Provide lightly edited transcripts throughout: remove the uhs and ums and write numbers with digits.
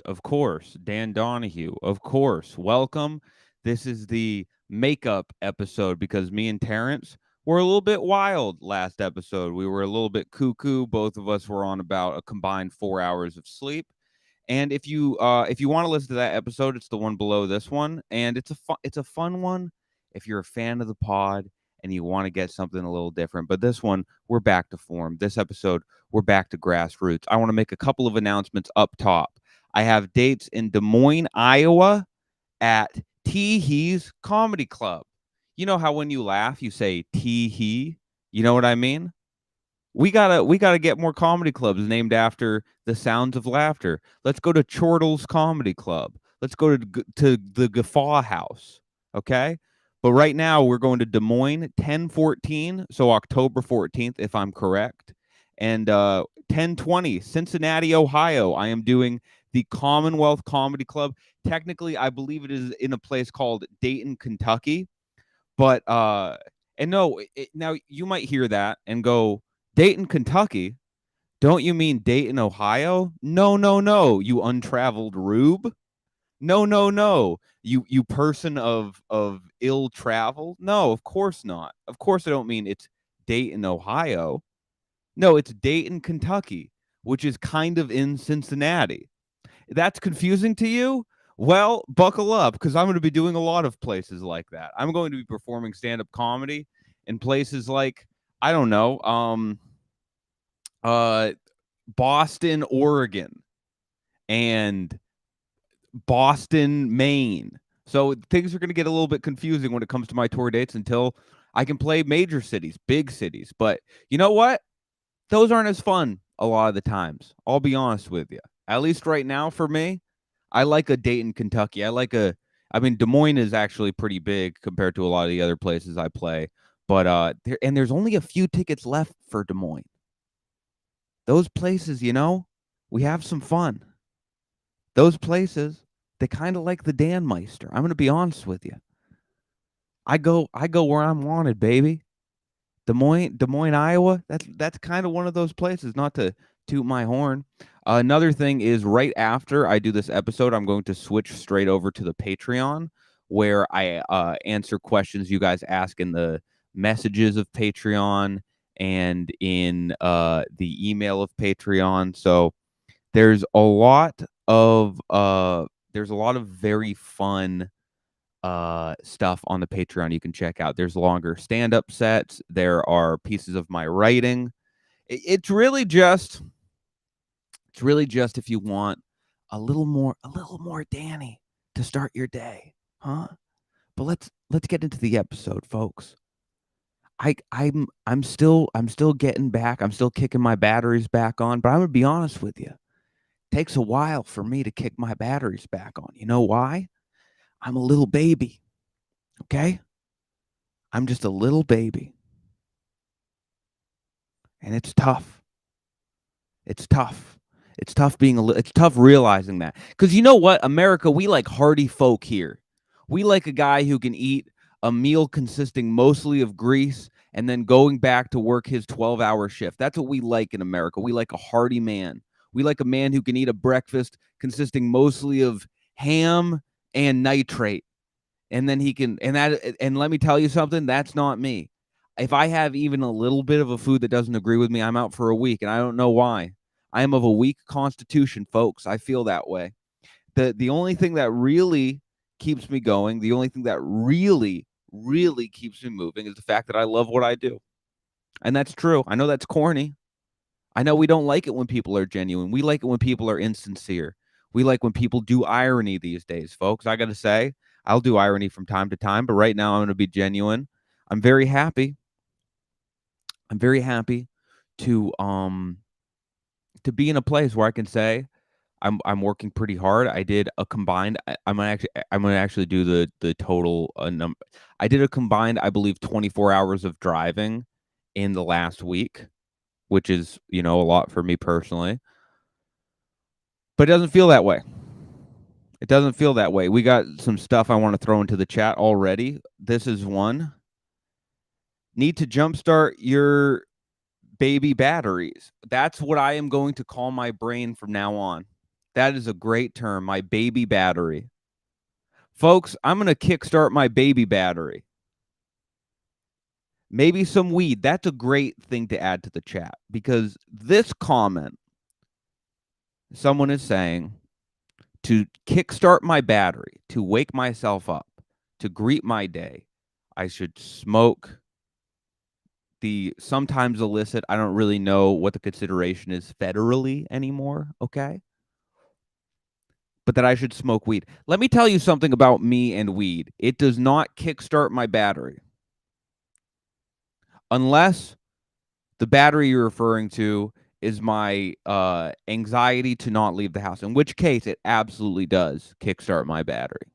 of course, Dan Donohue, of course. Welcome. This is the makeup episode because me and Terrence were a little bit wild last episode. We were a little bit cuckoo. Both of us were on about a combined 4 hours of sleep. And if you want to listen to that episode, it's the one below this one, and it's a fun one if you're a fan of the pod and you want to get something a little different. But this one, we're back to form. This episode, we're back to grassroots. I want to make a couple of announcements up top. I have dates in Des Moines, Iowa at Tee Hee's Comedy Club. You know how when you laugh, you say tee hee? You know what I mean? We gotta get more comedy clubs named after the sounds of laughter. Let's go to Chortle's Comedy Club. Let's go to the Guffaw House. Okay, but right now we're going to Des Moines 10/14, so October 14th, if I'm correct, and 10/20 Cincinnati, Ohio. I am doing the Commonwealth Comedy Club. Technically, I believe it is in a place called Dayton, Kentucky, but and no, now you might hear that and go, Dayton, Kentucky? Don't you mean Dayton, Ohio? No, no, no, you untraveled rube. No, no, no. You person of ill travel? No, of course not. Of course I don't mean it's Dayton, Ohio. No, it's Dayton, Kentucky, which is kind of in Cincinnati. That's confusing to you? Well, buckle up because I'm going to be doing a lot of places like that. I'm going to be performing stand-up comedy in places like, I don't know, uh Boston, Oregon, and Boston, Maine. So things are going to get a little bit confusing when it comes to my tour dates until I can play major cities, big cities. But you know what? Those aren't as fun a lot of the times. I'll be honest with you. At least right now for me, I like a Dayton, Kentucky. I mean Des Moines is actually pretty big compared to a lot of the other places I play. But there's only a few tickets left for Des Moines. Those places, we have some fun. Those places, they kind of like the Dan Meister. I'm going to be honest with you. I go where I'm wanted, baby. Des Moines, Iowa. That's kind of one of those places. Not to toot my horn. Another thing is right after I do this episode, I'm going to switch straight over to the Patreon where I answer questions you guys ask in the messages of Patreon and in the email of Patreon. So there's a lot of very fun stuff on the Patreon you can check out. There's longer stand-up sets, there are pieces of my writing. It's really just if you want a little more Danny to start your day, huh? But let's get into the episode, folks. I'm still getting back. I'm still kicking my batteries back on, but I'm gonna be honest with you. Takes a while for me to kick my batteries back on. You know why? I'm a little baby, okay? I'm just a little baby. And it's tough. It's tough. It's tough realizing that. Cuz you know what, America, we like hardy folk here. We like a guy who can eat a meal consisting mostly of grease and then going back to work his 12-hour shift. That's what we like in America. We like a hardy man. We like a man who can eat a breakfast consisting mostly of ham and nitrate. And then he can and let me tell you something, that's not me. If I have even a little bit of a food that doesn't agree with me, I'm out for a week and I don't know why. I am of a weak constitution, folks. I feel that way. The only thing that really keeps me going, the only thing that really keeps me moving is the fact that I love what I do. And that's true. I know that's corny. I know we don't like it when people are genuine. We like it when people are insincere. We like when people do irony these days, folks. I got to say, I'll do irony from time to time, but right now I'm going to be genuine. I'm very happy. I'm very happy to be in a place where I can say I'm working pretty hard. I did a combined. I'm gonna actually do the total number. I did a combined, I believe, 24 hours of driving in the last week, which is a lot for me personally. But it doesn't feel that way. It doesn't feel that way. We got some stuff I want to throw into the chat already. This is one. Need to jumpstart your baby batteries. That's what I am going to call my brain from now on. That is a great term, my baby battery. Folks, I'm going to kickstart my baby battery. Maybe some weed. That's a great thing to add to the chat because this comment, someone is saying, to kickstart my battery, to wake myself up, to greet my day, I should smoke the sometimes illicit. I don't really know what the consideration is federally anymore, okay? But that I should smoke weed. Let me tell you something about me and weed. It does not kickstart my battery. Unless the battery you're referring to is my anxiety to not leave the house, in which case it absolutely does kickstart my battery.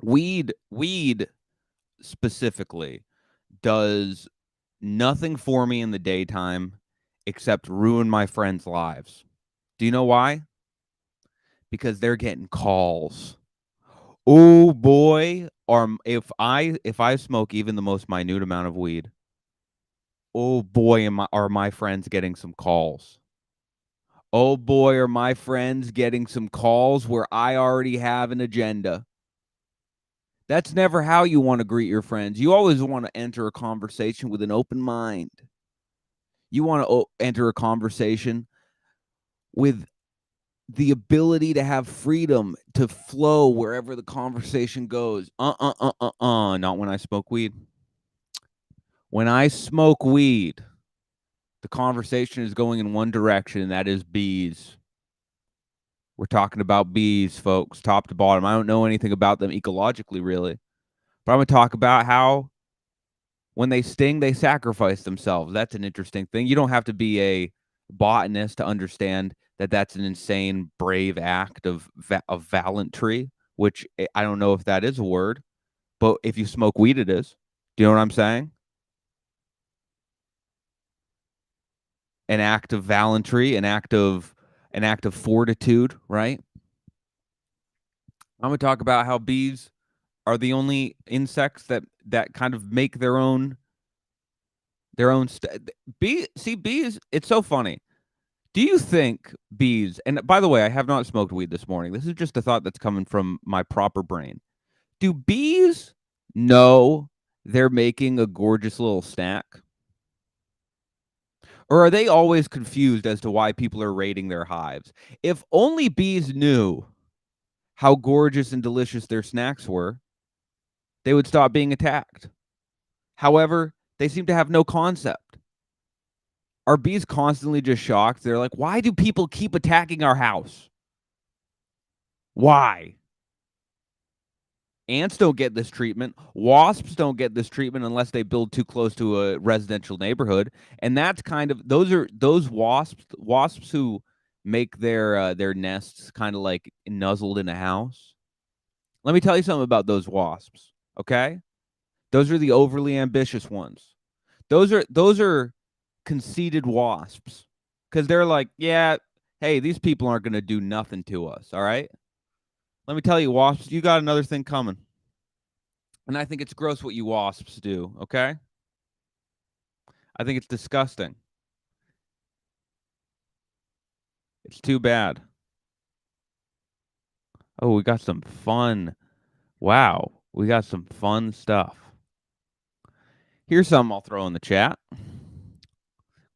Weed specifically does nothing for me in the daytime except ruin my friends' lives. Do you know why? Because they're getting calls. Oh boy, or if I smoke even the most minute amount of weed, oh boy, are my friends getting some calls. Oh boy, are my friends getting some calls where I already have an agenda. That's never how you want to greet your friends. You always want to enter a conversation with an open mind. You want to enter a conversation with the ability to have freedom to flow wherever the conversation goes. Not when I smoke weed. When I smoke weed, the conversation is going in one direction, and that is bees. We're talking about bees, folks, top to bottom. I don't know anything about them ecologically, really. But I'm going to talk about how when they sting, they sacrifice themselves. That's an interesting thing. You don't have to be a botanist to understand that that's an insane, brave act of valentry, which I don't know if that is a word, but if you smoke weed, it is. Do you know what I'm saying? An act of valentry, an act of fortitude, right? I'm going to talk about how bees are the only insects that kind of make their own bees. It's so funny. Do you think bees, and by the way, I have not smoked weed this morning. This is just a thought that's coming from my proper brain. Do bees know they're making a gorgeous little snack? Or are they always confused as to why people are raiding their hives? If only bees knew how gorgeous and delicious their snacks were, they would stop being attacked. However, they seem to have no concept. Are bees constantly just shocked? They're like, why do people keep attacking our house? Why? Ants don't get this treatment. Wasps don't get this treatment unless they build too close to a residential neighborhood. And that's kind of those wasps who make their nests kind of like nuzzled in a house. Let me tell you something about those wasps, okay? Those are the overly ambitious ones. Those are conceited wasps because they're like, yeah, hey, these people aren't going to do nothing to us, all right? Let me tell you, wasps, you got another thing coming. And I think it's gross what you wasps do, okay? I think it's disgusting. It's too bad. Oh, we got some fun. Wow, we got some fun stuff. Here's something I'll throw in the chat.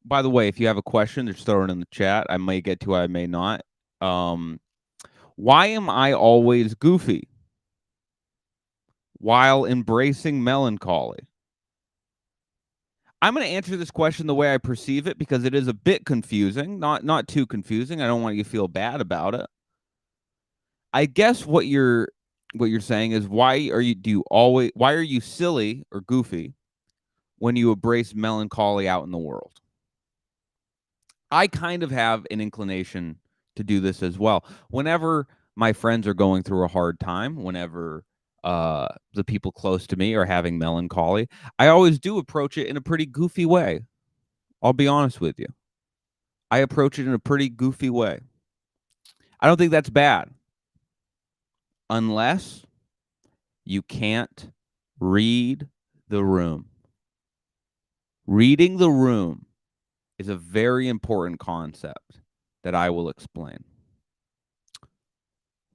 By the way, if you have a question, just throw it in the chat. I may get to it, I may not. Why am I always goofy while embracing melancholy? I'm going to answer this question the way I perceive it because it is a bit confusing, not too confusing. I don't want you to feel bad about it. I guess what you're saying is why are you silly or goofy when you embrace melancholy out in the world? I kind of have an inclination to do this as well. Whenever my friends are going through a hard time, whenever the people close to me are having melancholy, I always do approach it in a pretty goofy way. I'll be honest with you. I approach it in a pretty goofy way. I don't think that's bad unless you can't read the room. Reading the room is a very important concept. that I will explain.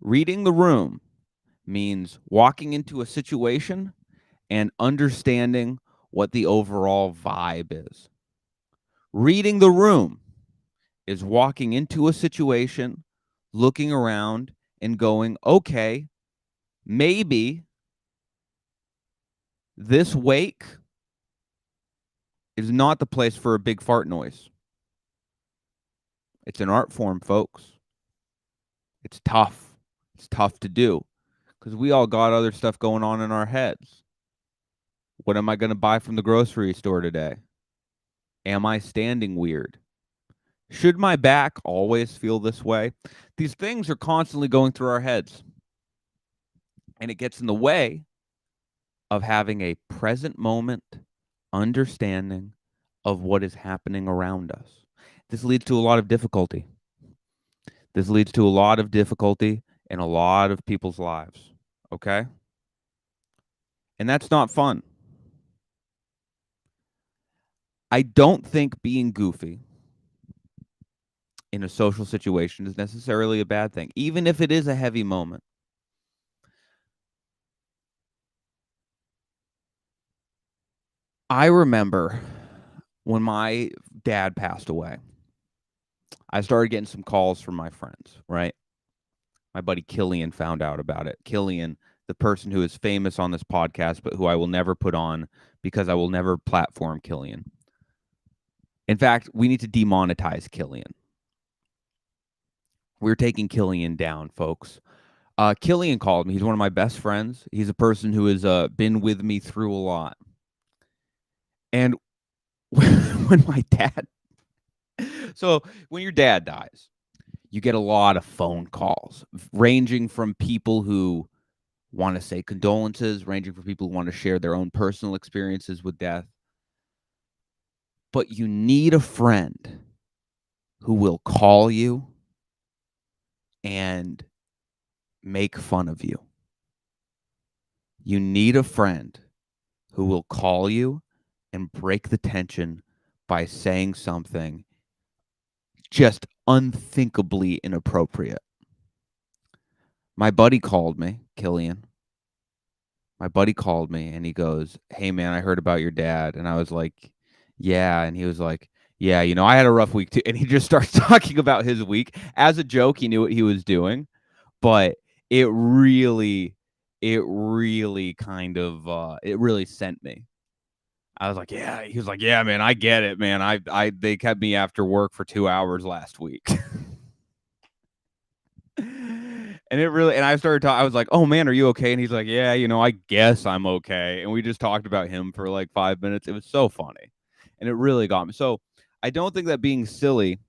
Reading the room means walking into a situation and understanding what the overall vibe is. Reading the room is walking into a situation, looking around, and going, okay, maybe this wake is not the place for a big fart noise. It's an art form, folks. It's tough. It's tough to do because we all got other stuff going on in our heads. What am I going to buy from the grocery store today? Am I standing weird? Should my back always feel this way? These things are constantly going through our heads, and it gets in the way of having a present moment understanding of what is happening around us. This leads to a lot of difficulty. This leads to a lot of difficulty in a lot of people's lives, okay? And that's not fun. I don't think being goofy in a social situation is necessarily a bad thing, even if it is a heavy moment. I remember when my dad passed away, I started getting some calls from my friends, right? My buddy Killian found out about it. Killian, the person who is famous on this podcast, but who I will never put on because I will never platform Killian. In fact, we need to demonetize Killian. We're taking Killian down, folks. Killian called me. He's one of my best friends. He's a person who has been with me through a lot. And when my dad, so when your dad dies, you get a lot of phone calls ranging from people who want to say condolences, ranging from people who want to share their own personal experiences with death. But you need a friend who will call you and make fun of you. You need a friend who will call you and break the tension by saying something just unthinkably inappropriate. My buddy called me, Killian. My buddy called me and he goes, "Hey man, I heard about your dad." And I was like, "Yeah." And he was like, "Yeah, you know, I had a rough week too." And he just starts talking about his week. As a joke, he knew what he was doing, but it really kind of it really sent me. I was like, "Yeah." He was like, "Yeah, man, I get it, man. They kept me after work for 2 hours last week." And it really, and I started talking, I was like, "Oh man, are you okay?" And he's like, "Yeah, you know, I guess I'm okay." And we just talked about him for like 5 minutes. It was so funny. And it really got me. So I don't think that being silly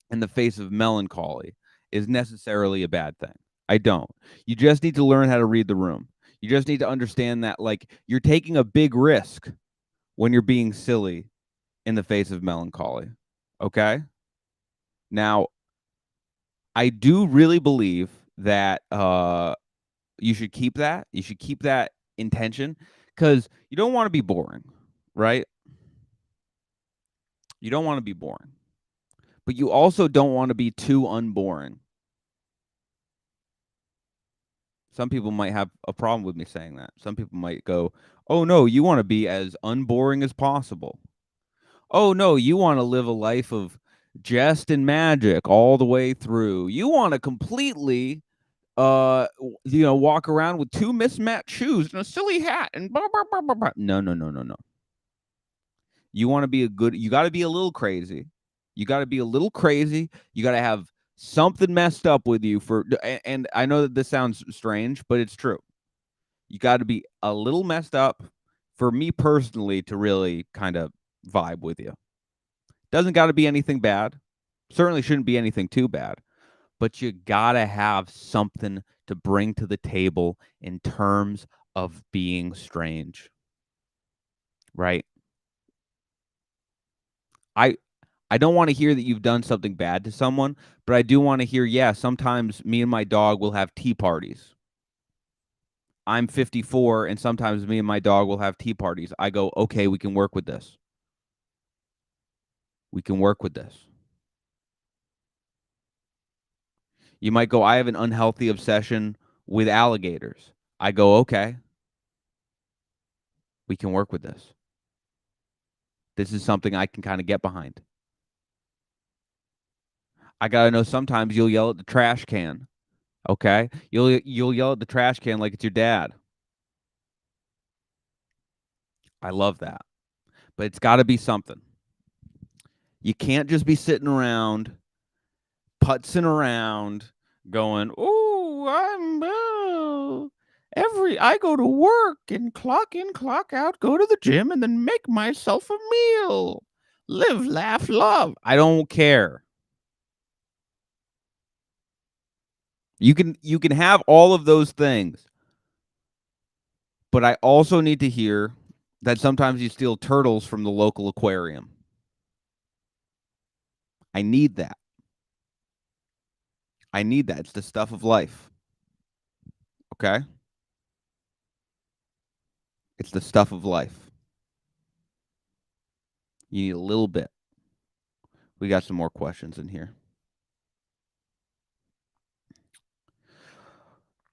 in the face of melancholy is necessarily a bad thing. I don't. You just need to learn how to read the room. You just need to understand that like you're taking a big risk when you're being silly in the face of melancholy. Okay? Now, I do really believe that you should keep that. You should keep that intention because you don't want to be boring, right? You don't want to be boring, but you also don't want to be too unboring. Some people might have a problem with me saying that. Some people might go, "Oh no, you want to be as unboring as possible. Oh no, you want to live a life of jest and magic all the way through. You want to completely you know, walk around with two mismatched shoes and a silly hat and blah, blah, blah, blah, blah." No, no, no, no, no. You want to be you got to be a little crazy. You got to be a little crazy. You got to have something messed up with you and I know that this sounds strange, but it's true. You got to be a little messed up for me personally to really kind of vibe with you. Doesn't got to be anything bad. Certainly shouldn't be anything too bad, but you got to have something to bring to the table in terms of being strange. Right? I I don't want to hear that you've done something bad to someone, but I do want to hear, yeah, sometimes me and my dog will have tea parties. I'm 54 and sometimes me and my dog will have tea parties. I go, "Okay, we can work with this. We can work with this." You might go, I have an unhealthy obsession with alligators. I go, okay, we can work with this. This is something I can kind of get behind. I got to know sometimes you'll yell at the trash can. Okay? You'll yell at the trash can like it's your dad. I love that. But it's got to be something. You can't just be sitting around putzing around going, "Oh, I go to work and clock in, clock out, go to the gym and then make myself a meal. Live, laugh, love." I don't care. You can have all of those things. But I also need to hear that sometimes you steal turtles from the local aquarium. I need that. I need that. It's the stuff of life. Okay? It's the stuff of life. You need a little bit. We got some more questions in here.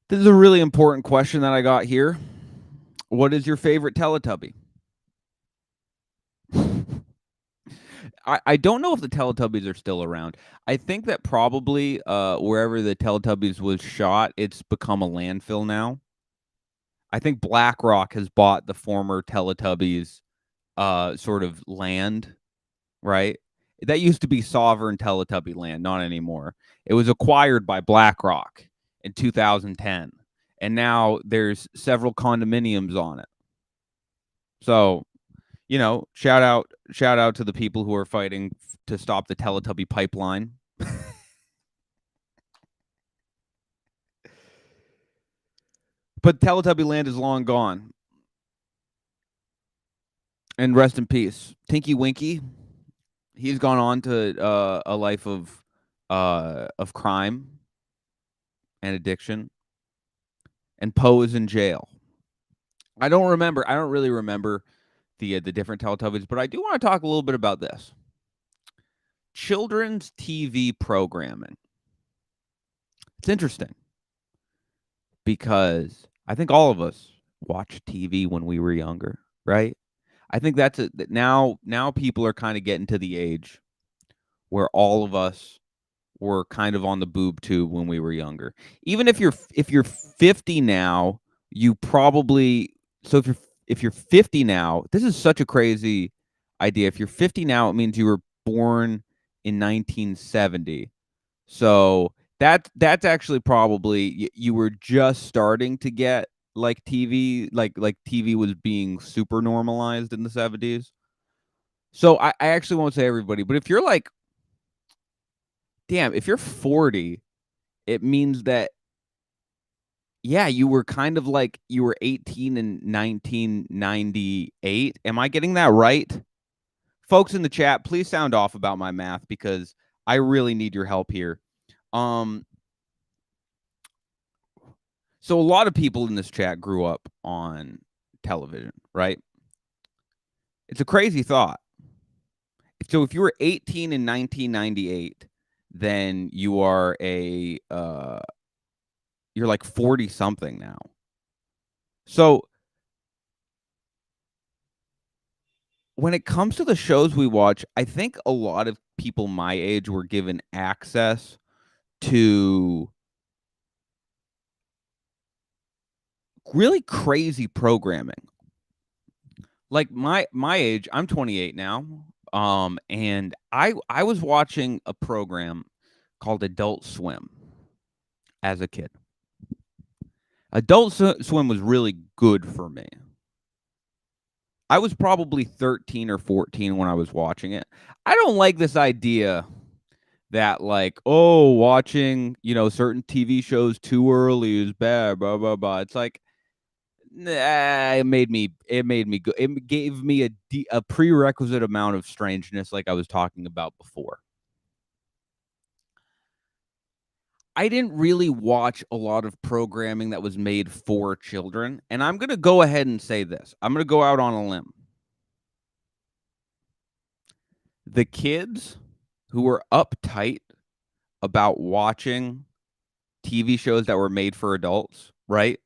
This is a really important question that I got here. What is your favorite Teletubby? I don't know if the Teletubbies are still around. I think that probably wherever the Teletubbies was shot, it's become a landfill now. I think BlackRock has bought the former Teletubbies sort of land, right? That used to be sovereign Teletubby land, not anymore. It was acquired by BlackRock in 2010, and now there's several condominiums on it. So, shout out to the people who are fighting to stop the Teletubby pipeline. But Teletubby land is long gone. And rest in peace. Tinky Winky, he's gone on to a life of crime and addiction. And Poe is in jail. I don't really remember the different Teletubbies, but I do want to talk a little bit about this. Children's TV programming. It's interesting because I think all of us watched TV when we were younger, right? I think that now people are kind of getting to the age where all of us were kind of on the boob tube when we were younger. Even if you're 50 now, you probably so if you're 50 now, this is such a crazy idea. If you're 50 now, it means you were born in 1970. So that's actually probably you were just starting to get like TV, like TV was being super normalized in the 70s. So I actually won't say everybody, but if you're like, damn, if you're 40, it means that, yeah, you were kind of like you were 18 in 1998. Am I getting that right? Folks in the chat, please sound off about my math because I really need your help here. So a lot of people in this chat grew up on television, right? It's a crazy thought. So if you were 18 in 1998, then you are you're like 40 something now. So when it comes to the shows we watch, I think a lot of people my age were given access to really crazy programming. Like my age, I'm 28 now. And I was watching a program called Adult Swim as a kid. Adult Swim was really good for me. I was probably 13 or 14 when I was watching it. I don't like this idea that like, oh, watching, certain TV shows too early is bad, blah blah blah. It's like, nah, it made me go. It gave me a prerequisite amount of strangeness, like I was talking about before. I didn't really watch a lot of programming that was made for children, and I'm gonna go ahead and say this. I'm gonna go out on a limb. The kids who were uptight about watching TV shows that were made for adults, right?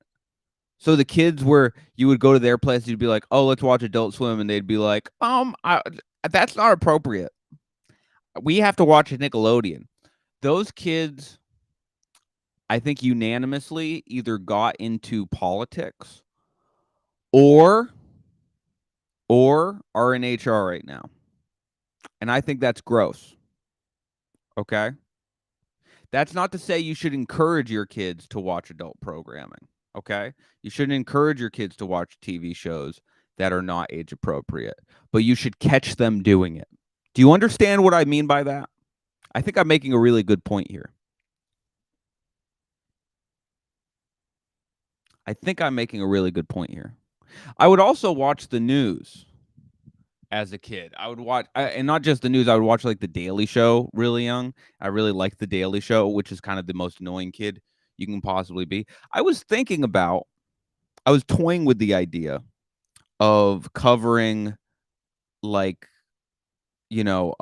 So the kids where you would go to their place, you'd be like, "Oh, let's watch Adult Swim," and they'd be like, that's not appropriate. We have to watch a Nickelodeon." Those kids, I think, unanimously either got into politics or are in HR right now, and I think that's gross. Okay, that's not to say you should encourage your kids to watch adult programming. Okay, you shouldn't encourage your kids to watch TV shows that are not age appropriate, but you should catch them doing it. Do you understand what I mean by that? I think I'm making a really good point here. I think I'm making a really good point here. I would also watch the news as a kid. I would watch, and not just the news. I would watch like the Daily Show really young. I really liked the Daily Show, which is kind of the most annoying kid you can possibly be. I was toying with the idea of covering like, you know,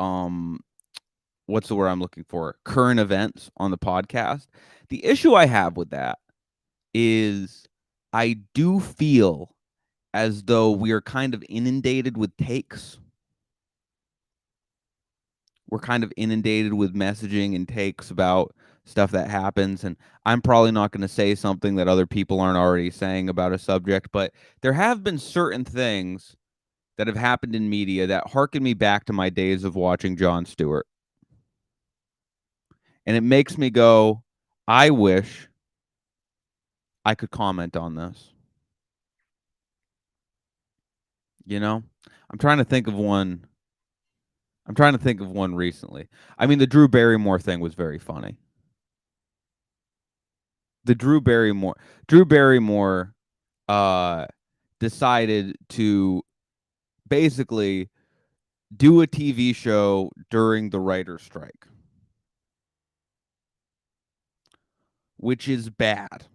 what's the word I'm looking for? Current events on the podcast. The issue I have with that is I do feel as though we are kind of inundated with takes. We're kind of inundated with messaging and takes about stuff that happens. And I'm probably not going to say something that other people aren't already saying about a subject, but there have been certain things that have happened in media that harken me back to my days of watching Jon Stewart. And it makes me go, I wish I could comment on this. You know, I'm trying to think of one. I'm trying to think of one recently. I mean, the Drew Barrymore thing was very funny. The Drew Barrymore decided to basically do a TV show during the writer's strike, which is bad,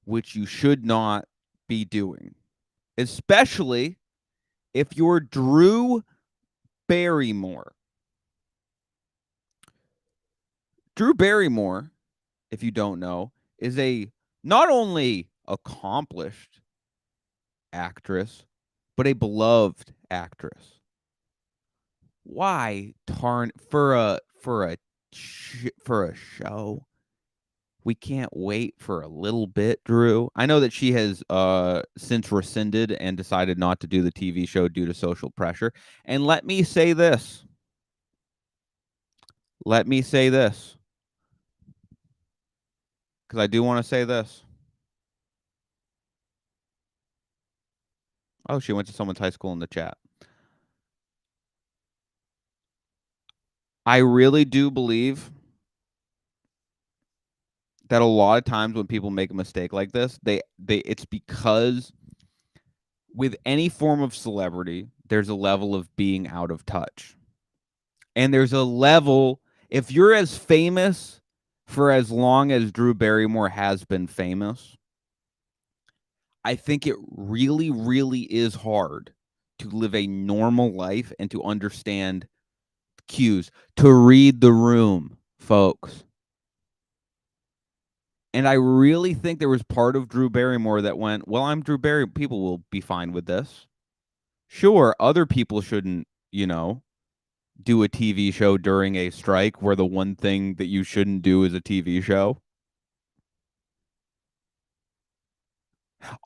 which you should not be doing, especially if you're Drew Barrymore. Drew Barrymore, if you don't know, is a not only accomplished actress, but a beloved actress. Why tarn for a show? We can't wait for a little bit, Drew. I know that she has since rescinded and decided not to do the TV show due to social pressure. And let me say this. Let me say this. Because I do want to say this. Oh, she went to someone's high school in the chat. I really do believe that a lot of times when people make a mistake like this, they it's because with any form of celebrity, there's a level of being out of touch. And there's a level, if you're as famous for as long as Drew Barrymore has been famous, I think it really, really is hard to live a normal life and to understand cues, to read the room, folks. And I really think there was part of Drew Barrymore that went, well, I'm Drew Barrymore. People will be fine with this. Sure, other people shouldn't, do a TV show during a strike where the one thing that you shouldn't do is a TV show.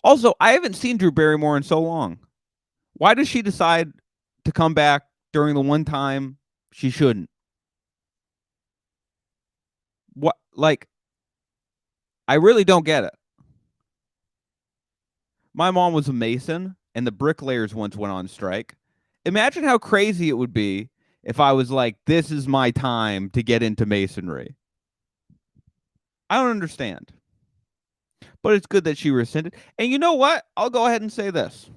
Also, I haven't seen Drew Barrymore in so long. Why does she decide to come back during the one time she shouldn't? What, like, I really don't get it. My mom was a mason, and the bricklayers once went on strike. Imagine how crazy it would be if I was like, this is my time to get into masonry. I don't understand. But it's good that she rescinded. And you know what? I'll go ahead and say this.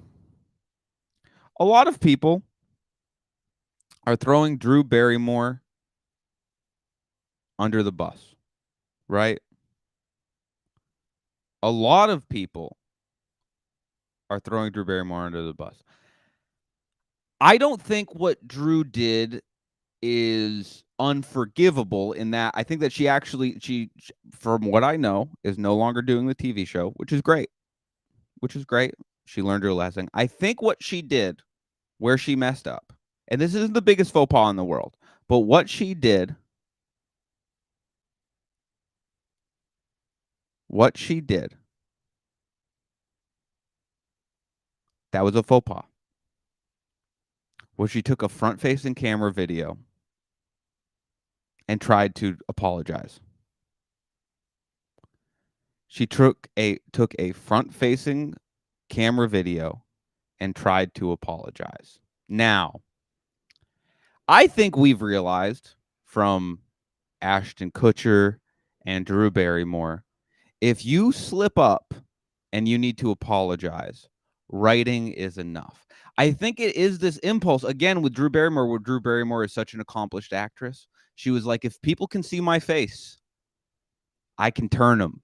A lot of people are throwing Drew Barrymore under the bus, right? A lot of people are throwing Drew Barrymore under the bus. I don't think what Drew did is unforgivable in that I think that she, from what I know, is no longer doing the TV show, which is great. She learned her lesson. I think what she did, where she messed up, and this isn't the biggest faux pas in the world, but what she did, that was a faux pas. Where she took a front-facing camera video and tried to apologize. She took a front-facing camera video and tried to apologize. Now, I think we've realized from Ashton Kutcher and Drew Barrymore, if you slip up and you need to apologize, writing is enough. I think it is this impulse, again, with Drew Barrymore, where Drew Barrymore is such an accomplished actress. She was like, if people can see my face, I can turn them.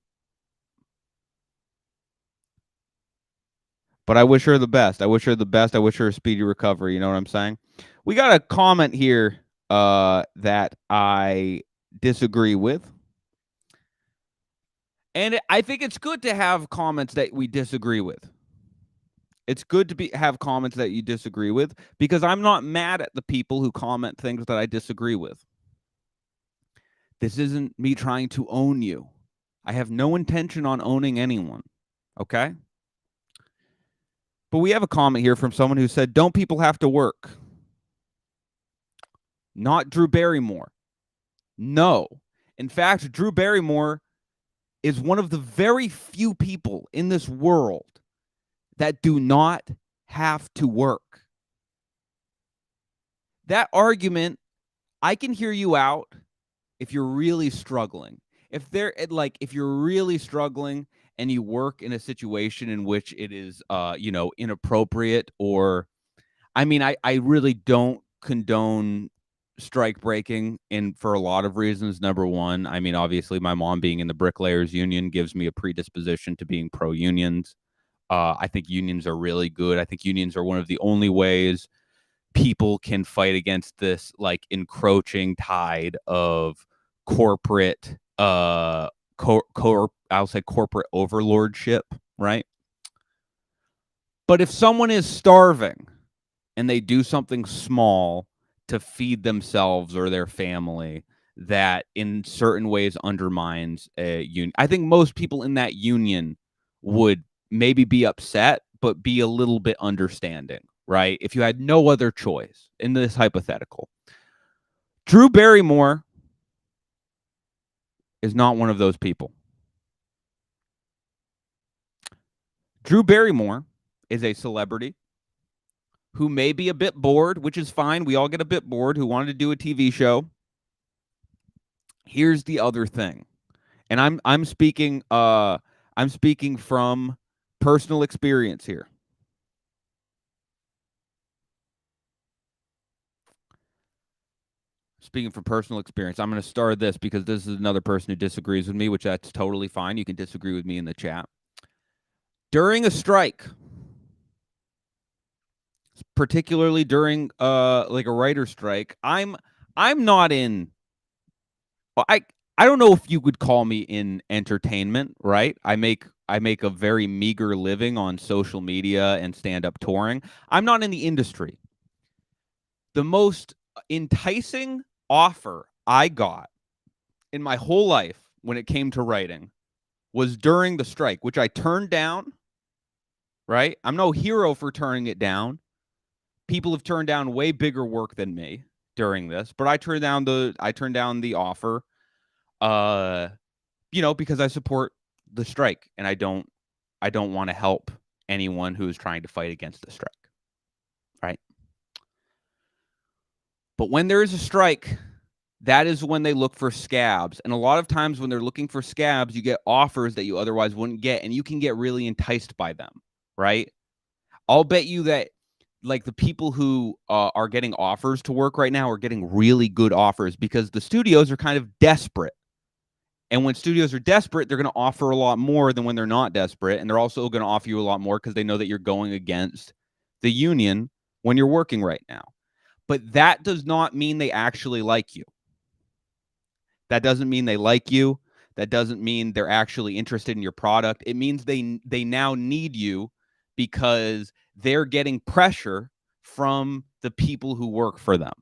But I wish her the best. I wish her a speedy recovery. You know what I'm saying? We got a comment here that I disagree with. And I think it's good to have comments that we disagree with. It's good to have comments that you disagree with, because I'm not mad at the people who comment things that I disagree with. This isn't me trying to own you. I have no intention on owning anyone. Okay? But we have a comment here from someone who said, don't people have to work? Not Drew Barrymore. No. In fact, Drew Barrymore is one of the very few people in this world that do not have to work. That argument, I can hear you out if you're really struggling. If you're really struggling and you work in a situation in which it is inappropriate, or I really don't condone strike breaking for a lot of reasons. Number one, obviously my mom being in the bricklayers union gives me a predisposition to being pro unions. I think unions are really good. I think unions are one of the only ways people can fight against this encroaching tide of corporate I'll say corporate overlordship, right? But if someone is starving and they do something small to feed themselves or their family that in certain ways undermines a union, I think most people in that union would maybe be upset, but be a little bit understanding, right? If you had no other choice in this hypothetical. Drew Barrymore is not one of those people. Drew Barrymore is a celebrity who may be a bit bored, which is fine. We all get a bit bored, who wanted to do a TV show. Here's the other thing. And I'm speaking from personal experience here. Speaking from personal experience, I'm going to start this because this is another person who disagrees with me, which that's totally fine. You can disagree with me in the chat. During a strike, particularly during a writer's strike, I'm not in. I don't know if you would call me in entertainment, right? I make a very meager living on social media and stand-up touring. I'm not in the industry. The most enticing offer I got in my whole life when it came to writing was during the strike, which I turned down, right? I'm no hero for turning it down. People have turned down way bigger work than me during this, but I turned down the offer, because I support the strike and I don't want to help anyone who is trying to fight against the strike, right? But when there is a strike, that is when they look for scabs. And a lot of times when they're looking for scabs, you get offers that you otherwise wouldn't get, and you can get really enticed by them, right? I'll bet you that the people who are getting offers to work right now are getting really good offers because the studios are kind of desperate. And when studios are desperate, they're going to offer a lot more than when they're not desperate. And they're also going to offer you a lot more because they know that you're going against the union when you're working right now. But that does not mean they actually like you. That doesn't mean they like you. That doesn't mean they're actually interested in your product. It means they now need you because they're getting pressure from the people who work for them.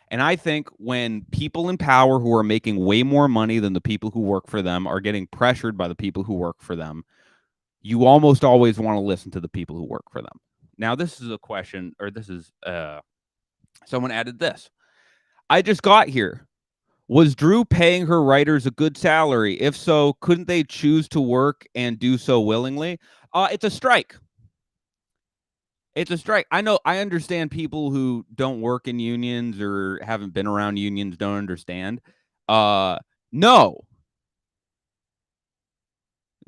And I think when people in power who are making way more money than the people who work for them are getting pressured by the people who work for them, you almost always want to listen to the people who work for them. Now, this is a question, or this is someone added this. I just got here. Was Drew paying her writers a good salary? If so, couldn't they choose to work and do so willingly? It's a strike. It's a strike. I understand people who don't work in unions or haven't been around unions don't understand. No,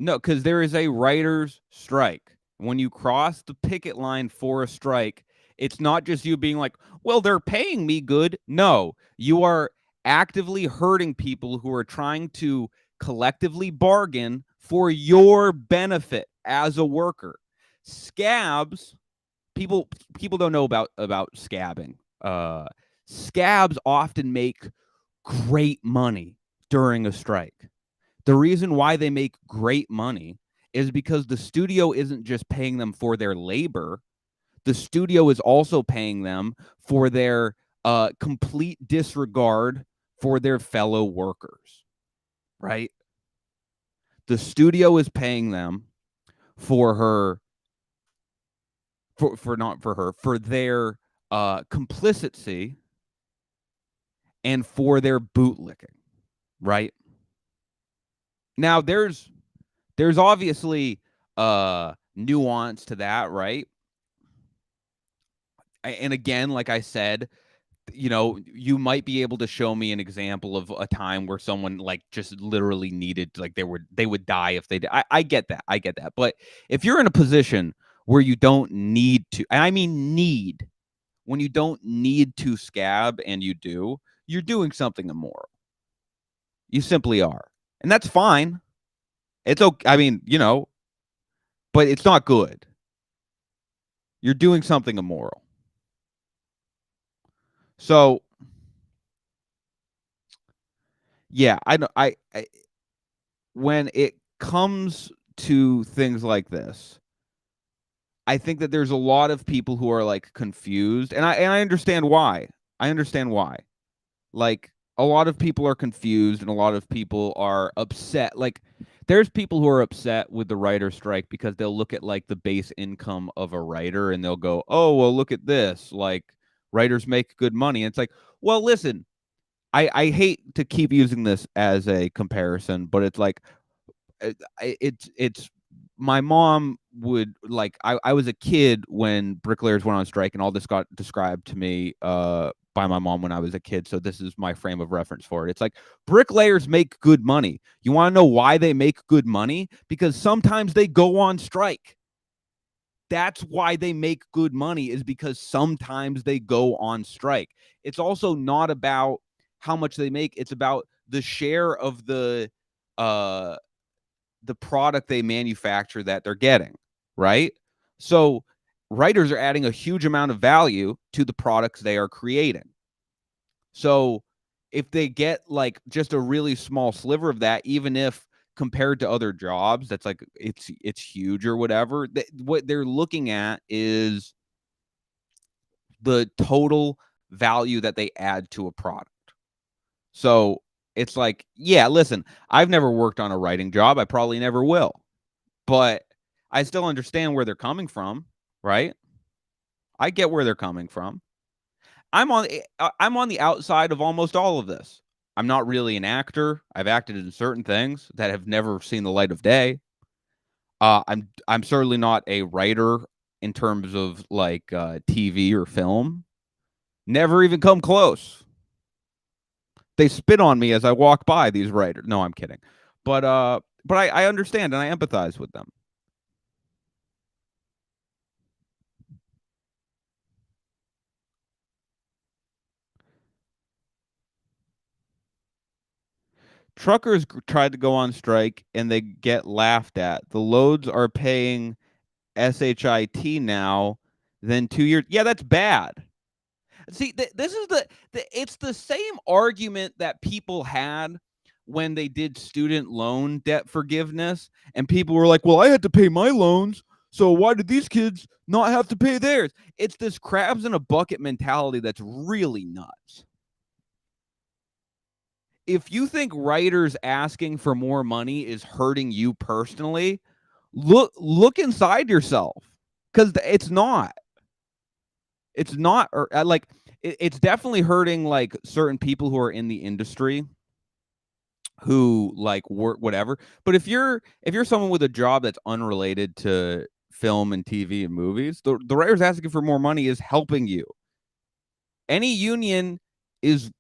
because there is a writer's strike. When you cross the picket line for a strike, it's not just you being like, well, they're paying me good. No, you are actively hurting people who are trying to collectively bargain for your benefit as a worker. Scabs, people don't know about scabbing. Scabs often make great money during a strike. The reason why they make great money is because the studio isn't just paying them for their labor. The studio is also paying them for their complete disregard for their fellow workers, right? The studio is paying them for their complicity and for their bootlicking, right? Now there's obviously nuance to that, right? And again, like I said, you might be able to show me an example of a time where someone like just literally needed, like they would die if they did. I get that. But if you're in a position where you don't need to, and I mean need, when you don't need to scab and you do, you're doing something immoral. You simply are. And that's fine. It's okay. I mean, but it's not good. You're doing something immoral. So, yeah, I when it comes to things like this, I think that there's a lot of people who are like confused, and I understand why. I understand why. Like a lot of people are confused and a lot of people are upset. Like there's people who are upset with the writer strike because they'll look at like the base income of a writer and they'll go, "Oh, well, look at this. Like writers make good money." And it's like, "Well, listen, I hate to keep using this as a comparison, but it's like it's my mom would like I was a kid when bricklayers went on strike and all this got described to me by my mom when I was a kid, so this is my frame of reference for it. It's like bricklayers make good money. You want to know why they make good money? Because sometimes they go on strike. That's why they make good money, is because sometimes they go on strike. It's also not about how much they make, it's about the share of the product they manufacture that they're getting, right? So writers are adding a huge amount of value to the products they are creating. So if they get like just a really small sliver of that, even if compared to other jobs, that's like it's huge or whatever, what they're looking at is the total value that they add to a product. So it's like, yeah, listen, I've never worked on a writing job. I probably never will. But I still understand where they're coming from, right? I get where they're coming from. I'm on the outside of almost all of this. I'm not really an actor. I've acted in certain things that have never seen the light of day. I'm certainly not a writer in terms of like TV or film. Never even come close. They spit on me as I walk by, these writers. No, I'm kidding. But I understand and I empathize with them. Truckers tried to go on strike and they get laughed at. The loads are paying SHIT now. then 2 years. Yeah, that's bad. See, this is it's the same argument that people had when they did student loan debt forgiveness, and people were like, "Well, I had to pay my loans, so why did these kids not have to pay theirs?" It's this crabs in a bucket mentality that's really nuts. If you think writers asking for more money is hurting you personally, look inside yourself, because it's not. It's not, or like it's definitely hurting like certain people who are in the industry who like work whatever. But if you're someone with a job that's unrelated to film and TV and movies, the writers asking for more money is helping you. Any union is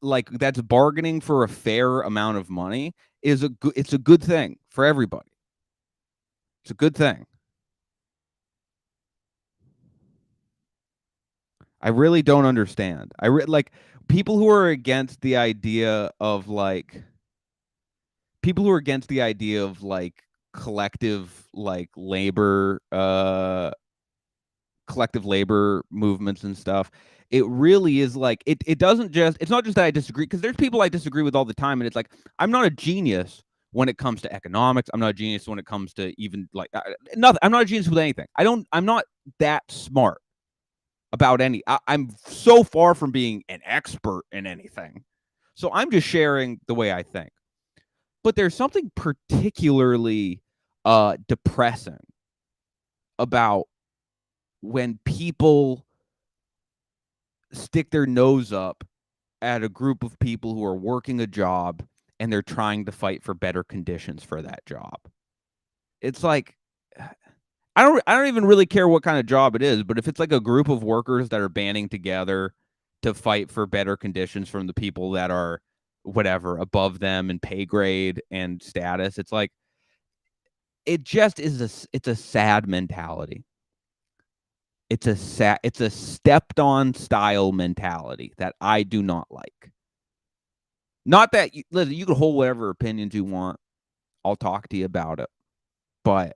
like that's bargaining for a fair amount of money is it's a good thing for everybody. It's a good thing. I really don't understand. Like people who are against the idea of like people who are against the idea of like collective like collective labor movements and stuff. It really is like it doesn't just it's not just that I disagree, because there's people I disagree with all the time, and it's like I'm not a genius when it comes to economics. I'm not a genius when it comes to even like nothing. I'm not a genius with anything. I'm not that smart about I'm so far from being an expert in anything. So I'm just sharing the way I think. But there's something particularly depressing about when people stick their nose up at a group of people who are working a job and they're trying to fight for better conditions for that job. It's like I don't even really care what kind of job it is, but if it's like a group of workers that are banding together to fight for better conditions from the people that are whatever above them in pay grade and status, it's like it just is it's a sad mentality. It's a stepped on style mentality that I do not like. Not that listen, you can hold whatever opinions you want. I'll talk to you about it. But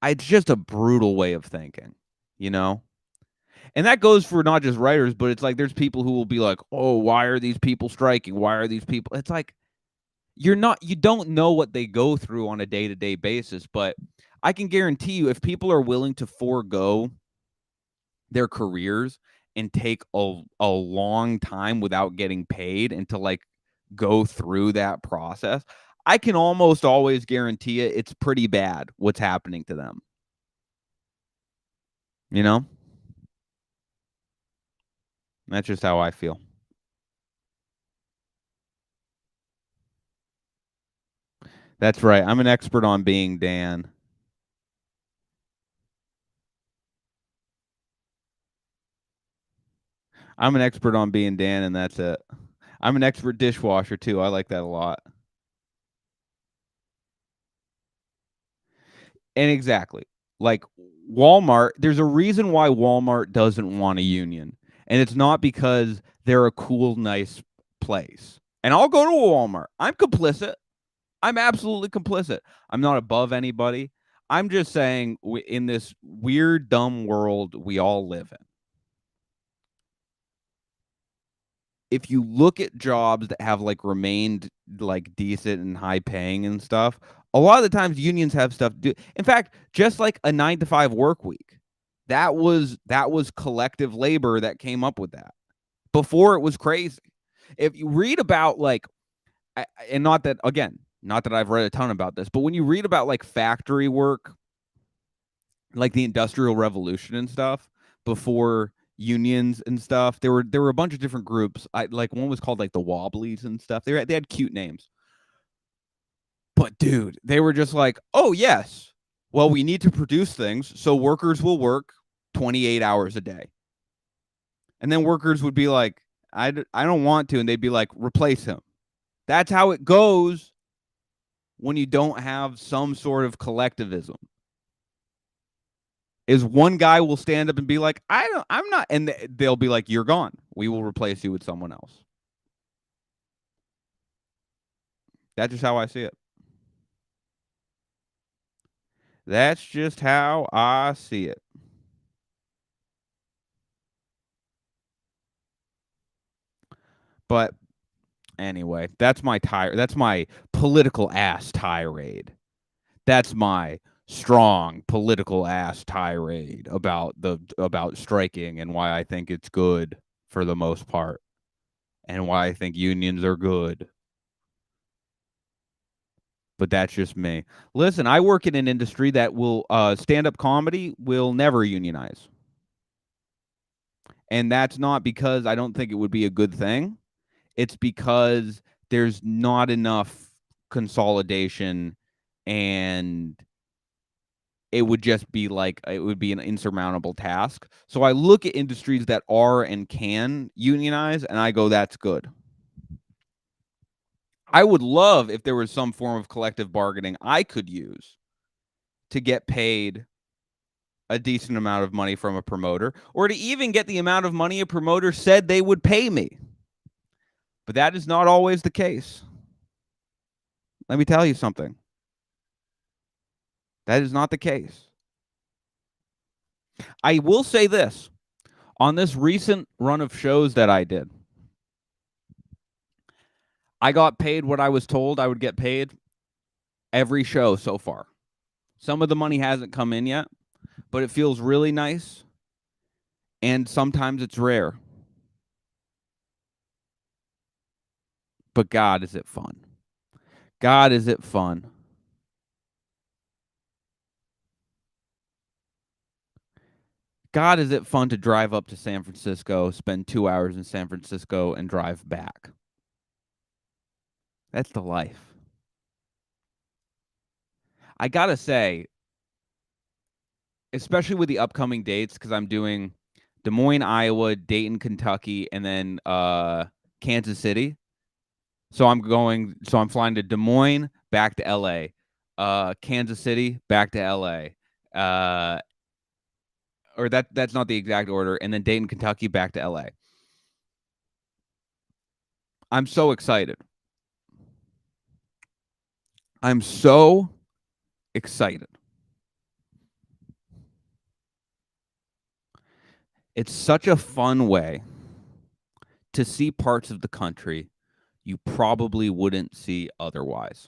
it's just a brutal way of thinking, you know? And that goes for not just writers, but it's like there's people who will be like, "Oh, why are these people striking? Why are these people?" It's like you don't know what they go through on a day-to-day basis, but I can guarantee you if people are willing to forego their careers and take a long time without getting paid and to like go through that process, I can almost always guarantee it's pretty bad what's happening to them. You know? That's just how I feel. That's right. I'm an expert on being Dan. I'm an expert on being Dan, and that's it. I'm an expert dishwasher too. I like that a lot. And exactly. Like Walmart, there's a reason why Walmart doesn't want a union. And it's not because they're a cool, nice place. And I'll go to a Walmart. I'm complicit. I'm absolutely complicit. I'm not above anybody. I'm just saying in this weird, dumb world we all live in, if you look at jobs that have like remained like decent and high paying and stuff, a lot of the times unions have stuff to do. In fact, just like a 9 to 5 work week, that was collective labor that came up with that. Before it was crazy. If you read about like, and not that again, not that I've read a ton about this, but when you read about like factory work, like the Industrial Revolution and stuff before unions and stuff. There were a bunch of different groups. I like one was called like the Wobblies and stuff. They had cute names. But dude, they were just like, "Oh, yes. Well, we need to produce things, so workers will work 28 hours a day." And then workers would be like, I don't want to," and they'd be like, "Replace him." That's how it goes when you don't have some sort of collectivism. Is one guy will stand up and be like, I'm not, and they'll be like, "You're gone. We will replace you with someone else." That's just how I see it. That's just how I see it. But anyway, that's my political ass tirade. That's my strong political ass tirade about striking and why I think it's good for the most part and why I think unions are good. But that's just me. Listen, I work in an industry that will stand-up comedy will never unionize. And that's not because I don't think it would be a good thing. It's because there's not enough consolidation, and it would just be like it would be an insurmountable task. So I look at industries that are and can unionize, and I go, that's good. I would love if there was some form of collective bargaining I could use to get paid a decent amount of money from a promoter, or to even get the amount of money a promoter said they would pay me. But that is not always the case. Let me tell you something. That is not the case. I will say this. On this recent run of shows that I did, I got paid what I was told I would get paid every show so far. Some of the money hasn't come in yet, but it feels really nice. And sometimes it's rare. But God, is it fun. God, is it fun. God, is it fun to drive up to San Francisco, spend 2 hours in San Francisco, and drive back. That's the life. I gotta say, especially with the upcoming dates, because I'm doing Des Moines, Iowa, Dayton, Kentucky, and then Kansas City. So I'm flying to Des Moines, back to LA, Kansas City, back to LA, or that's not the exact order, and then Dayton, Kentucky, back to LA. I'm so excited. I'm so excited. It's such a fun way to see parts of the country you probably wouldn't see otherwise.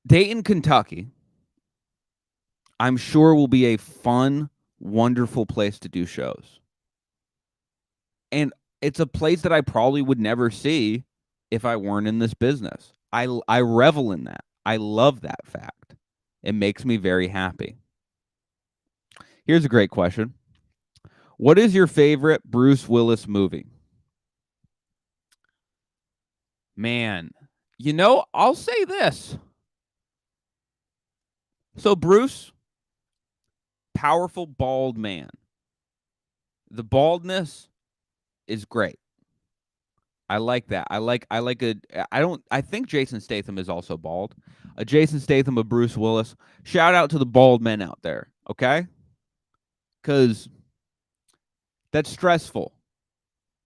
Dayton, Kentucky, I'm sure will be a fun, wonderful place to do shows. And it's a place that I probably would never see if I weren't in this business. I revel in that. I love that fact. It makes me very happy. Here's a great question. What is your favorite Bruce Willis movie? Man, I'll say this. So Bruce, powerful bald man. The baldness is great. I like that. I think Jason Statham is also bald. A Jason Statham, a Bruce Willis. Shout out to the bald men out there, okay? Because that's stressful.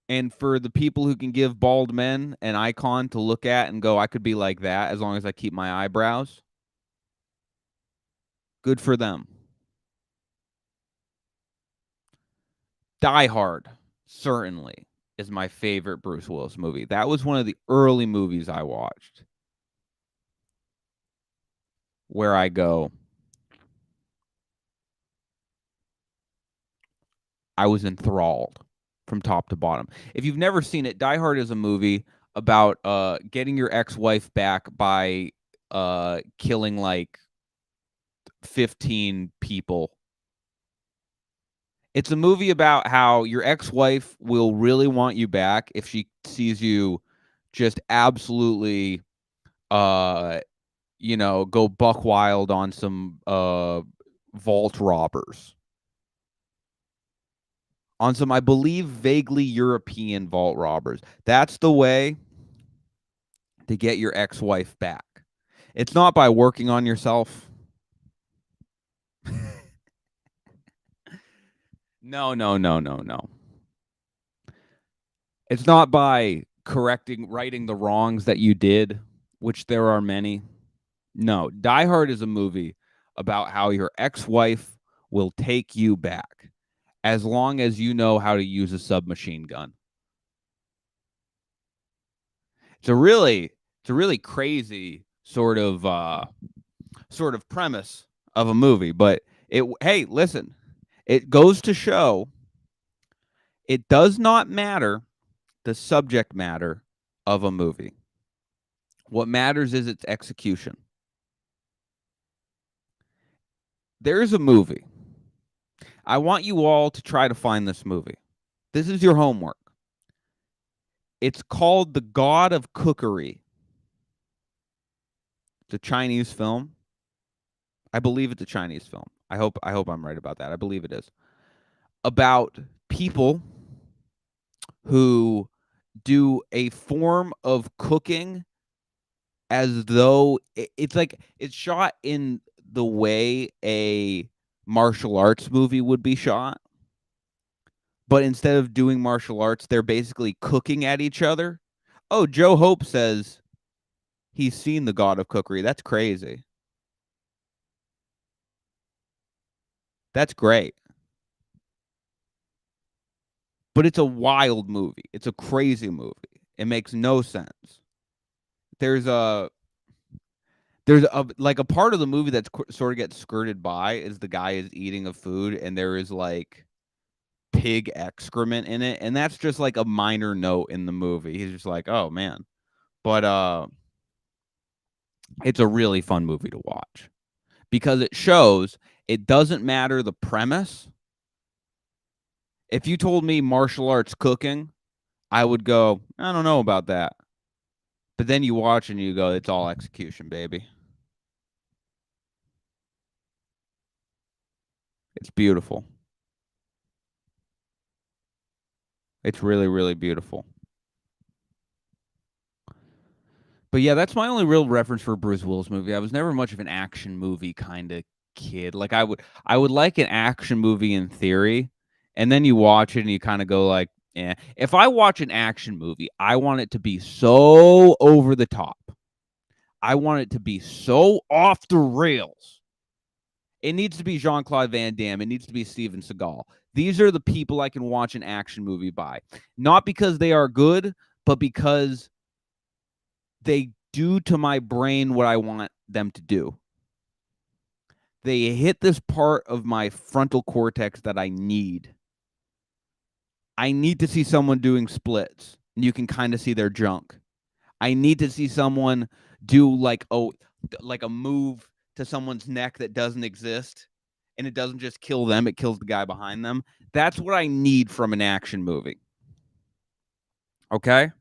And for the people who can give bald men an icon to look at and go, I could be like that as long as I keep my eyebrows, good for them. Die Hard, certainly, is my favorite Bruce Willis movie. That was one of the early movies I watched where I go, I was enthralled from top to bottom. If you've never seen it, Die Hard is a movie about getting your ex-wife back by killing like 15 people. It's a movie about how your ex-wife will really want you back if she sees you just absolutely go buck wild on some vault robbers. On some, I believe, vaguely European vault robbers. That's the way to get your ex-wife back. It's not by working on yourself. No. It's not by righting the wrongs that you did, which there are many. No, Die Hard is a movie about how your ex-wife will take you back. as long as you know how to use a submachine gun. It's a really crazy sort of premise of a movie, but hey, listen, it goes to show it does not matter the subject matter of a movie. What matters is its execution. There's a movie. I want you all to try to find this movie. This is your homework. It's called The God of Cookery. It's a Chinese film. I believe it's a Chinese film. I hope I'm right about that. I believe it is. About people who do a form of cooking as though it's like it's shot in the way a martial arts movie would be shot. But instead of doing martial arts, they're basically cooking at each other. Oh, Joe Hope says he's seen The God of Cookery. That's crazy. That's great. But it's a wild movie. It's a crazy movie. It makes no sense. There's a like a part of the movie that's sort of gets skirted by is the guy is eating a food and there is like pig excrement in it, and that's just like a minor note in the movie. He's just like, "Oh man." But it's a really fun movie to watch because it shows it doesn't matter the premise. If you told me martial arts cooking, I would go, I don't know about that. But then you watch and you go, it's all execution, baby. It's beautiful. It's really, really beautiful. But yeah, that's my only real reference for a Bruce Willis movie. I was never much of an action movie kind of kid. Like I would like an action movie in theory, and then you watch it and you kind of go like, yeah. If I watch an action movie, I want it to be so over the top. I want it to be so off the rails. It needs to be Jean-Claude Van Damme. It needs to be Steven Seagal. These are the people I can watch an action movie by. Not because they are good, but because they do to my brain what I want them to do. They hit this part of my frontal cortex that I need. I need to see someone doing splits, and you can kind of see their junk. I need to see someone do like a move to someone's neck that doesn't exist, and it doesn't just kill them, it kills the guy behind them. That's what I need from an action movie. Okay?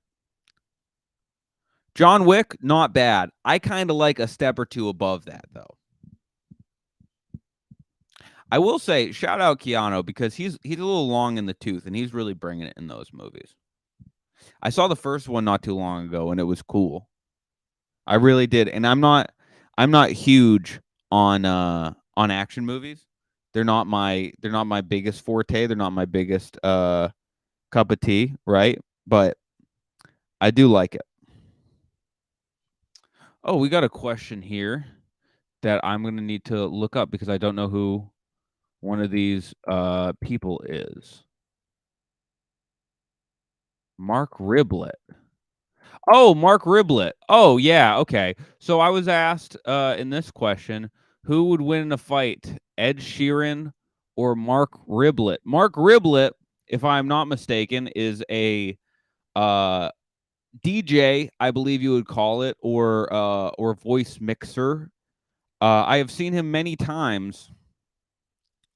John Wick, not bad. I kind of like a step or two above that, though. I will say, shout out Keanu because he's a little long in the tooth, and he's really bringing it in those movies. I saw the first one not too long ago, and it was cool. I really did, and I'm not huge on action movies. They're not my biggest forte. They're not my biggest cup of tea, right? But I do like it. Oh, we got a question here that I'm going to need to look up because I don't know who one of these people is. Mark Riblet. Oh, Mark Riblet. Oh, yeah, okay. So I was asked in this question, who would win in a fight, Ed Sheeran or Mark Riblet? Mark Riblet, if I'm not mistaken, is a DJ, I believe you would call it, or voice mixer. I have seen him many times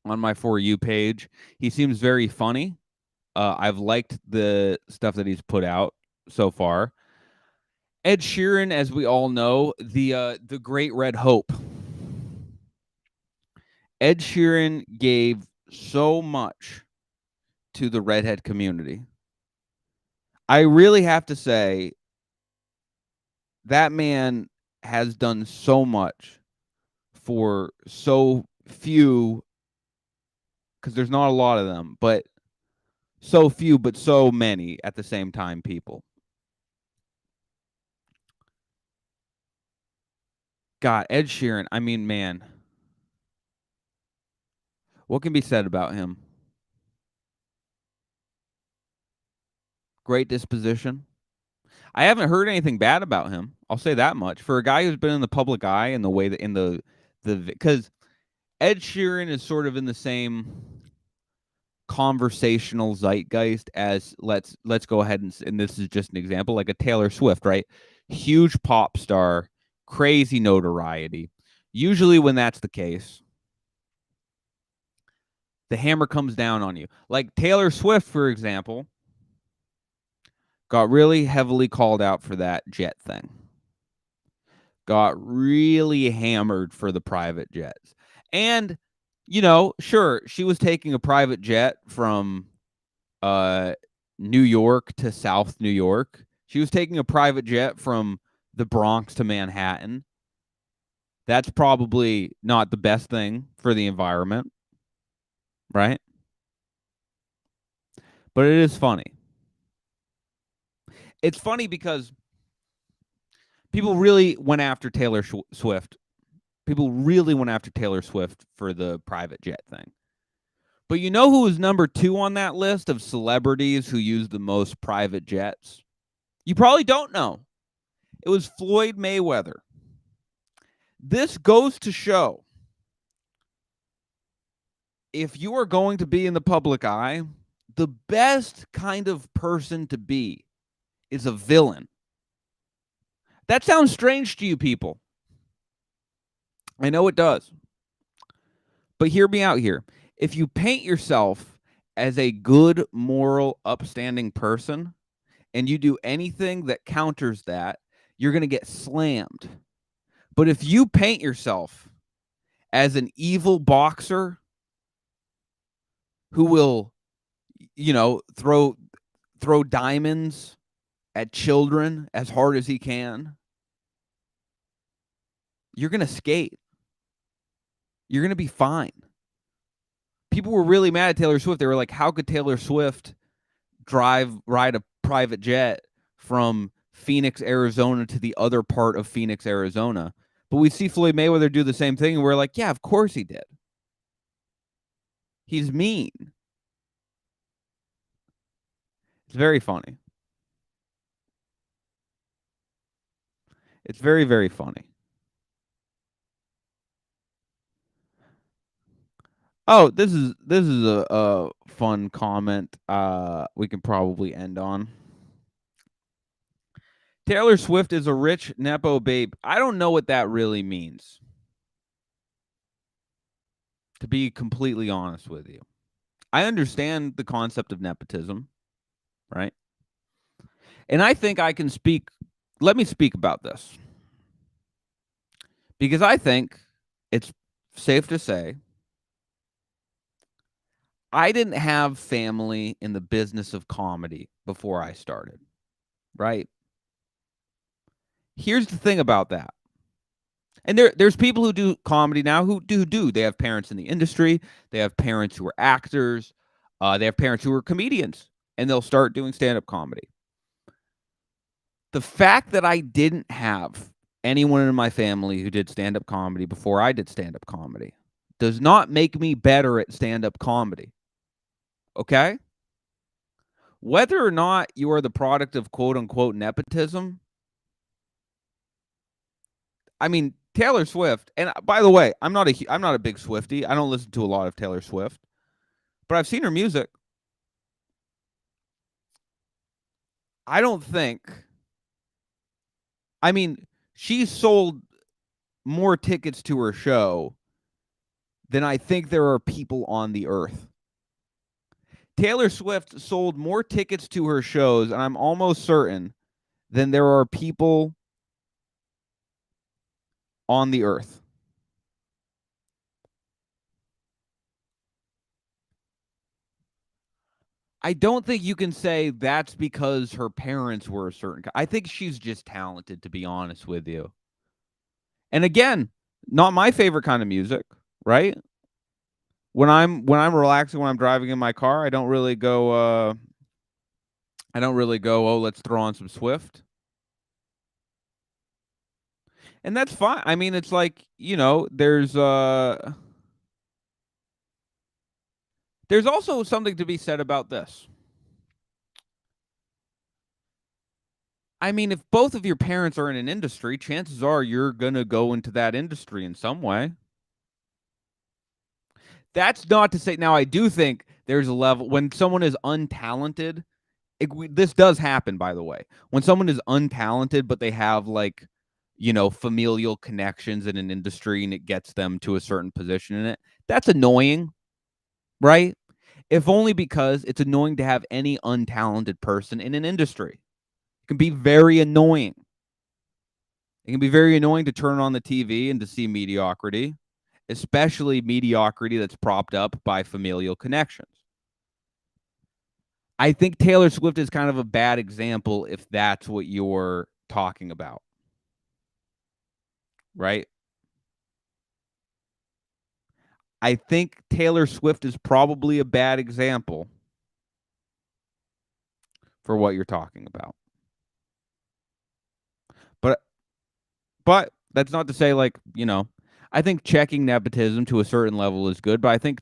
on my For You page. He seems very funny. I've liked the stuff that he's put out so far. Ed Sheeran, as we all know, the Great Red Hope. Ed Sheeran gave so much to the redhead community. I really have to say that man has done so much for so few, because there's not a lot of them, but so few, but so many at the same time people. God, Ed Sheeran, I mean, man, what can be said about him? great disposition. I haven't heard anything bad about him. I'll say that much. For a guy who's been in the public eye in the way that in the because Ed Sheeran is sort of in the same conversational zeitgeist as let's go ahead and this is just an example, like a Taylor Swift, right? Huge pop star, crazy notoriety. Usually when that's the case, the hammer comes down on you. Like Taylor Swift, for example, got really heavily called out for that jet thing. Got really hammered for the private jets. And, sure, she was taking a private jet from New York to South New York. She was taking a private jet from the Bronx to Manhattan. That's probably not the best thing for the environment, right? But it is funny. It's funny because people really went after Taylor Swift. People really went after Taylor Swift for the private jet thing. But you know who was number 2 on that list of celebrities who use the most private jets? You probably don't know. It was Floyd Mayweather. This goes to show, if you are going to be in the public eye, the best kind of person to be is a villain. That sounds strange to you people. I know it does. But hear me out here. If you paint yourself as a good, moral, upstanding person, and you do anything that counters that, you're going to get slammed. But if you paint yourself as an evil boxer who will, throw diamonds at children as hard as he can, you're going to skate. You're going to be fine. People were really mad at Taylor Swift. They were like, how could Taylor Swift ride a private jet from Phoenix, Arizona to the other part of Phoenix, Arizona? But we see Floyd Mayweather do the same thing, and we're like, yeah, of course he did. He's mean. It's very funny. It's very, very funny. Oh, this is a fun comment we can probably end on. Taylor Swift is a rich Nepo babe. I don't know what that really means, to be completely honest with you. I understand the concept of nepotism, right? And I think I can speak. Let me speak about this. Because I think it's safe to say I didn't have family in the business of comedy before I started, right? Here's the thing about that. And there's people who do comedy now who do. They have parents in the industry. They have parents who are actors. They have parents who are comedians, and they'll start doing stand-up comedy. The fact that I didn't have anyone in my family who did stand-up comedy before I did stand-up comedy does not make me better at stand-up comedy. Okay? Whether or not you are the product of quote-unquote nepotism, I mean, Taylor Swift, and by the way, I'm not a big Swiftie. I don't listen to a lot of Taylor Swift, but I've seen her music. I don't think, I mean, she sold more tickets to her show than I think there are people on the earth. Taylor Swift sold more tickets to her shows, and I'm almost certain, than there are people on the earth. I don't think you can say that's because her parents were a certain. I think she's just talented, to be honest with you. And again, not my favorite kind of music, right? When I'm relaxing, when I'm driving in my car, I don't really go. Oh, let's throw on some Swift, and that's fine. I mean, it's like there's also something to be said about this. I mean, if both of your parents are in an industry, chances are you're gonna go into that industry in some way. That's not to say now I do think there's a level when someone is untalented. This does happen, by the way. When someone is untalented, but they have like, familial connections in an industry and it gets them to a certain position in it, that's annoying, right? If only because it's annoying to have any untalented person in an industry. It can be very annoying. It can be very annoying to turn on the TV and to see mediocrity, especially mediocrity that's propped up by familial connections. I think Taylor Swift is kind of a bad example if that's what you're talking about, right? I think Taylor Swift is probably a bad example for what you're talking about. But that's not to say I think checking nepotism to a certain level is good, but I think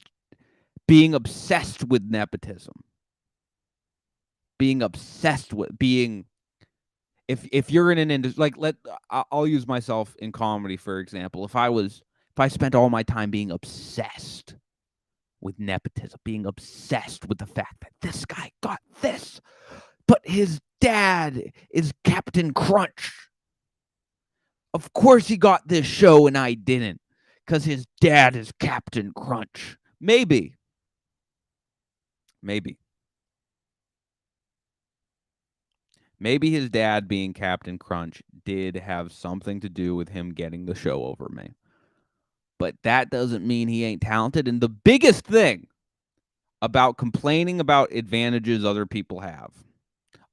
being obsessed with nepotism, being obsessed with being if you're in an industry I'll use myself in comedy for example. If I spent all my time being obsessed with nepotism, being obsessed with the fact that this guy got this, but his dad is Captain Crunch. Of course he got this show and I didn't, because his dad is Captain Crunch. Maybe. Maybe his dad being Captain Crunch did have something to do with him getting the show over me. But that doesn't mean he ain't talented. And the biggest thing about complaining about advantages other people have,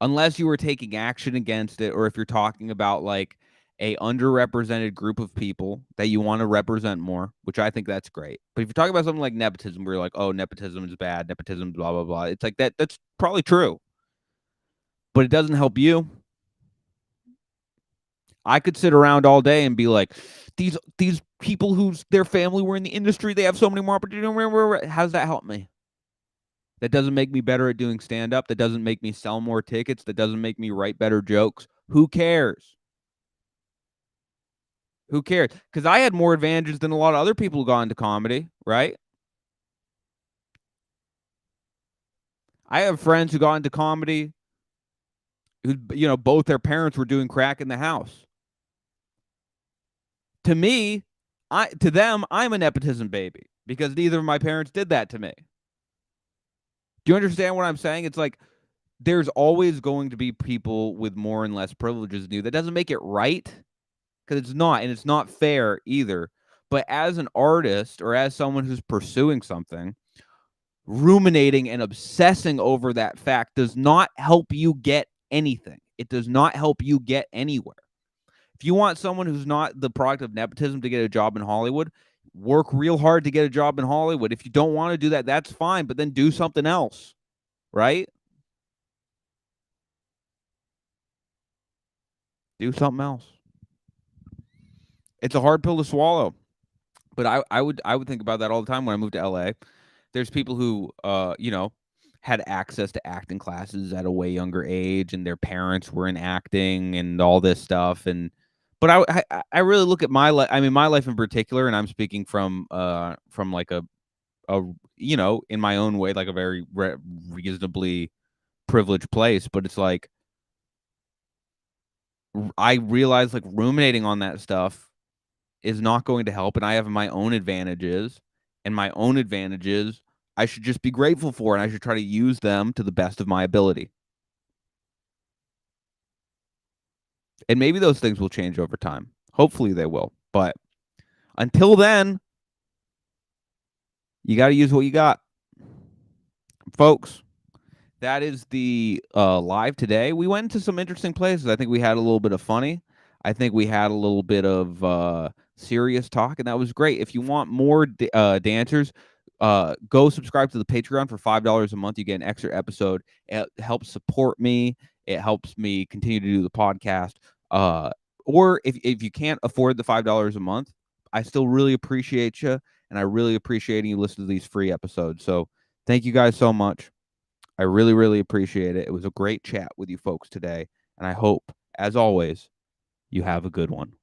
unless you were taking action against it, or if you're talking about like a underrepresented group of people that you want to represent more, which I think that's great. But if you're talking about something like nepotism, where you're like, oh, nepotism is bad, nepotism, blah, blah, blah. It's like that's probably true. But it doesn't help you. I could sit around all day and be like, these people whose their family were in the industry, they have so many more opportunities. How does that help me? That doesn't make me better at doing stand-up. That doesn't make me sell more tickets. That doesn't make me write better jokes. Who cares? Who cares? Because I had more advantages than a lot of other people who got into comedy, right? I have friends who got into comedy who, both their parents were doing crack in the house. To me, to them, I'm a nepotism baby because neither of my parents did that to me. Do you understand what I'm saying? It's like there's always going to be people with more and less privileges than you. That doesn't make it right, because it's not, and it's not fair either. But as an artist or as someone who's pursuing something, ruminating and obsessing over that fact does not help you get anything. It does not help you get anywhere. If you want someone who's not the product of nepotism to get a job in Hollywood, work real hard to get a job in Hollywood. If you don't want to do that, that's fine, but then do something else, right? Do something else. It's a hard pill to swallow, but I would think about that all the time when I moved to LA. There's people who had access to acting classes at a way younger age, and their parents were in acting and all this stuff. But I really look at my life. I mean, my life in particular, and I'm speaking from like a in my own way, like a very reasonably privileged place. But it's like I realize like ruminating on that stuff is not going to help, and I have my own advantages, and my own advantages I should just be grateful for, and I should try to use them to the best of my ability. And maybe those things will change over time. Hopefully they will. But until then, you got to use what you got. Folks, that is the live today. We went into some interesting places. I think we had a little bit of funny. I think we had a little bit of serious talk, and that was great. If you want more dancers, go subscribe to the Patreon for $5 a month. You get an extra episode. It helps support me. It helps me continue to do the podcast. Or if you can't afford the $5 a month, I still really appreciate you, and I really appreciate you listening to these free episodes. So thank you guys so much. I really, really appreciate it. It was a great chat with you folks today, and I hope as always, you have a good one.